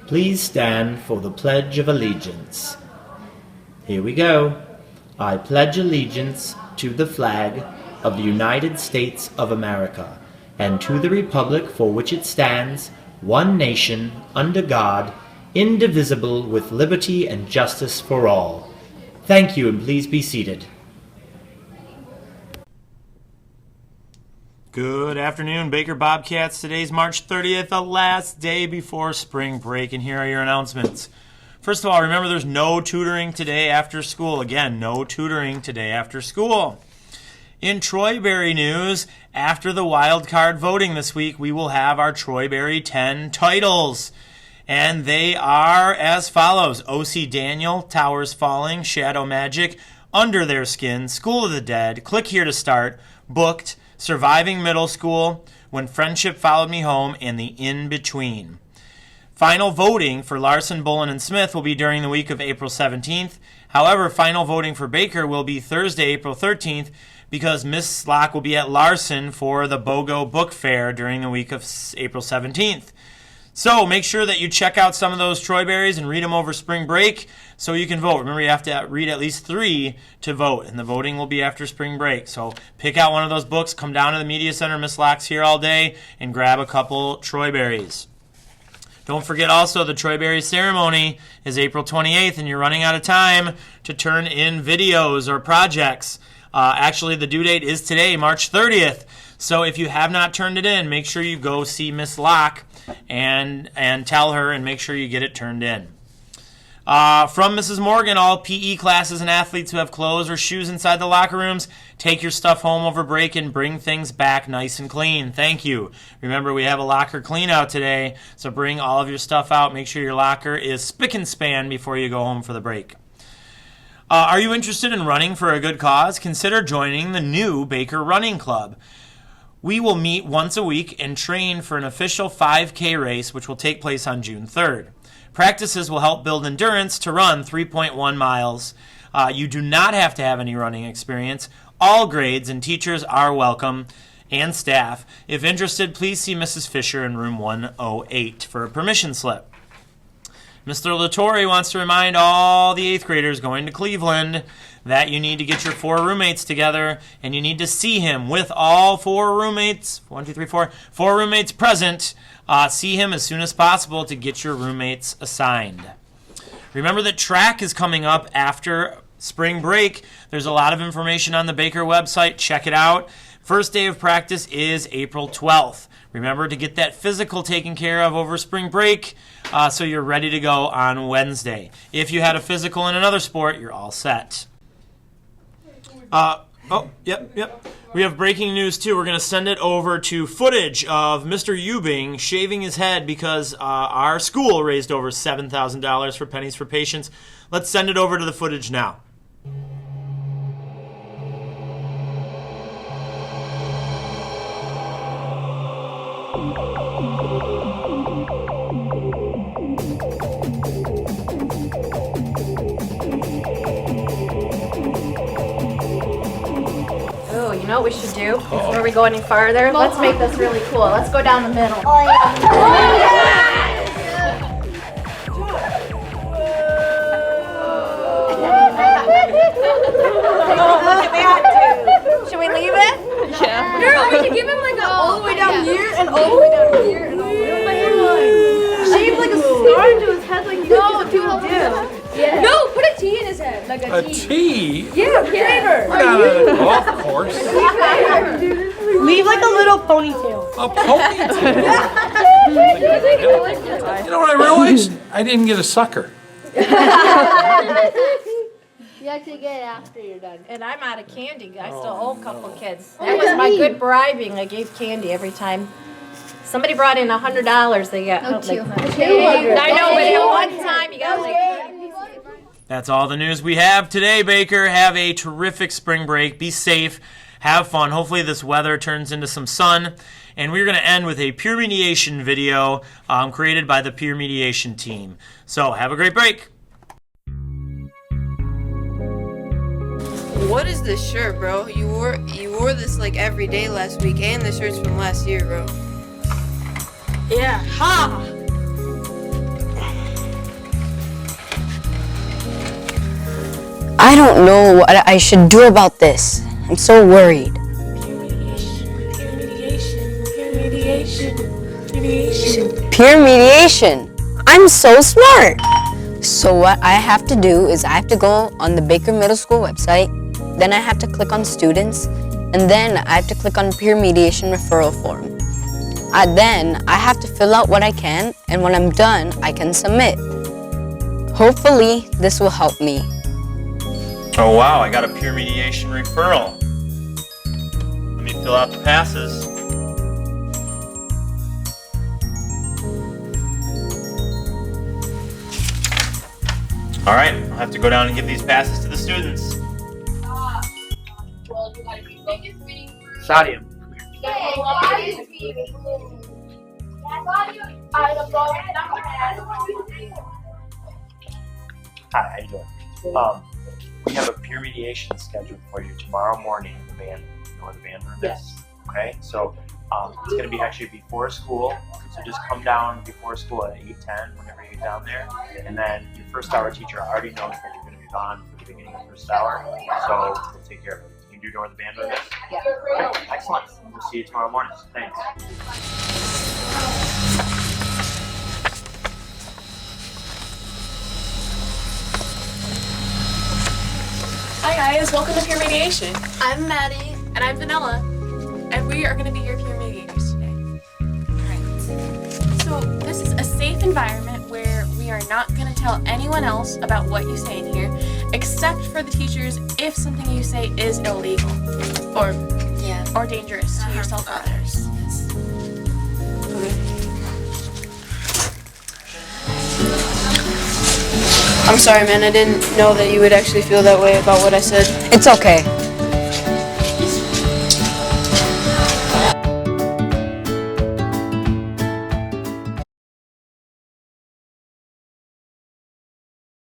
Please stand for the Pledge of Allegiance. Here we go. I pledge allegiance to the flag of the United States of America and to the republic for which it stands, one nation, under God, indivisible, with liberty and justice for all. Thank you, and please be seated. Good afternoon, Baker Bobcats. Today's March 30th, the last day before spring break, and here are your announcements. First of all, remember there's no tutoring today after school. Again, no tutoring today after school. In Troy Berry news, after the wild card voting this week, we will have our Troy Berry 10 titles. And they are as follows: O.C. Daniel, Towers Falling, Shadow Magic, Under Their Skin, School of the Dead, Click Here to Start, Booked, Surviving Middle School, When Friendship Followed Me Home, and The In-Between. Final voting for Larson, Bullen, and Smith will be during the week of April 17th. However, final voting for Baker will be Thursday, April 13th, because Miss Locke will be at Larson for the BOGO Book Fair during the week of April 17th. So make sure that you check out some of those Troy Berries and read them over spring break so you can vote. Remember, you have to read at least 3 to vote, and the voting will be after spring break. So pick out one of those books, come down to the Media Center, Miss Locke's here all day, and grab a couple Troy Berries. Don't forget also the Troy Berry ceremony is April 28th, and you're running out of time to turn in videos or projects. Actually, the due date is today, March 30th. So if you have not turned it in, make sure you go see Miss Locke and tell her and make sure you get it turned in. From Mrs. Morgan, all PE classes and athletes who have clothes or shoes inside the locker rooms, take your stuff home over break and bring things back nice and clean. Thank you. Remember, we have a locker clean out today, so bring all of your stuff out. Make sure your locker is spick and span before you go home for the break. Are you interested in running for a good cause? Consider joining the new Baker Running Club. We will meet once a week and train for an official 5K race, which will take place on June 3rd. Practices will help build endurance to run 3.1 miles. You do not have to have any running experience. All grades and teachers are welcome, and staff. If interested, please see Mrs. Fisher in room 108 for a permission slip. Mr. Latore wants to remind all the 8th graders going to Cleveland that you need to get your 4 roommates together, and you need to see him with all 4 roommates, 4 roommates present. See him as soon as possible to get your roommates assigned. Remember that track is coming up after spring break. There's a lot of information on the Baker website. Check it out. First day of practice is April 12th. Remember to get that physical taken care of over spring break so you're ready to go on Wednesday. If you had a physical in another sport, you're all set. Yep. We have breaking news, too. We're going to send it over to footage of Mr. Uebbing shaving his head because our school raised over $7,000 for Pennies for Patients. Let's send it over to the footage now. You know what we should do before we go any farther? Let's make this really cool. Let's go down the middle. Oh, Look at that, dude. Should we leave it? Yeah. Girl, we should give him like all the way down here and all the way down here and all the way down here. Shave like a star into his head like people do. Yeah. No, put a T in his head. Like a T. T? Yeah, crater. Of course. Leave like a little ponytail. A ponytail? You know what I realized? I didn't get a sucker. You actually get it after you're done. And I'm out of candy. I still owe a couple kids. That was my good bribing. I gave candy every time. Somebody brought in $100. They got Oh, 200. I know, but at one time you got like. That's all the news we have today, Baker. Have a terrific spring break. Be safe. Have fun. Hopefully this weather turns into some sun. And we're going to end with a peer mediation video created by the peer mediation team. So have a great break. What is this shirt, bro? You wore this like every day last week, and the shirt's from last year, bro. Yeah. Ha! I don't know what I should do about this. I'm so worried. Peer mediation. I'm so smart. So what I have to do is I have to go on the Baker Middle School website, then I have to click on students, and then I have to click on peer mediation referral form. Then I have to fill out what I can, and when I'm done, I can submit. Hopefully, this will help me. Oh wow, I got a peer mediation referral. Let me fill out the passes. All right, I'll have to go down and give these passes to the students. Sadia. Hi, how you doing? We have a peer mediation scheduled for you tomorrow morning in the band. You know where the band room is? Okay, so it's going to be actually before school. So just come down before school at 8:10 whenever you get down there. And then your first hour teacher already knows that you're going to be gone for the beginning of the first hour. So we'll take care of it. You do know where the band room is? Yeah. Okay, excellent. We'll see you tomorrow morning. Thanks. Hi guys, welcome to Peer Mediation. I'm Maddie. And I'm Vanilla. And we are going to be your peer mediators today. Alright. So this is a safe environment where we are not going to tell anyone else about what you say in here, except for the teachers if something you say is illegal or dangerous to yourself or others. I'm sorry, man. I didn't know that you would actually feel that way about what I said. It's okay.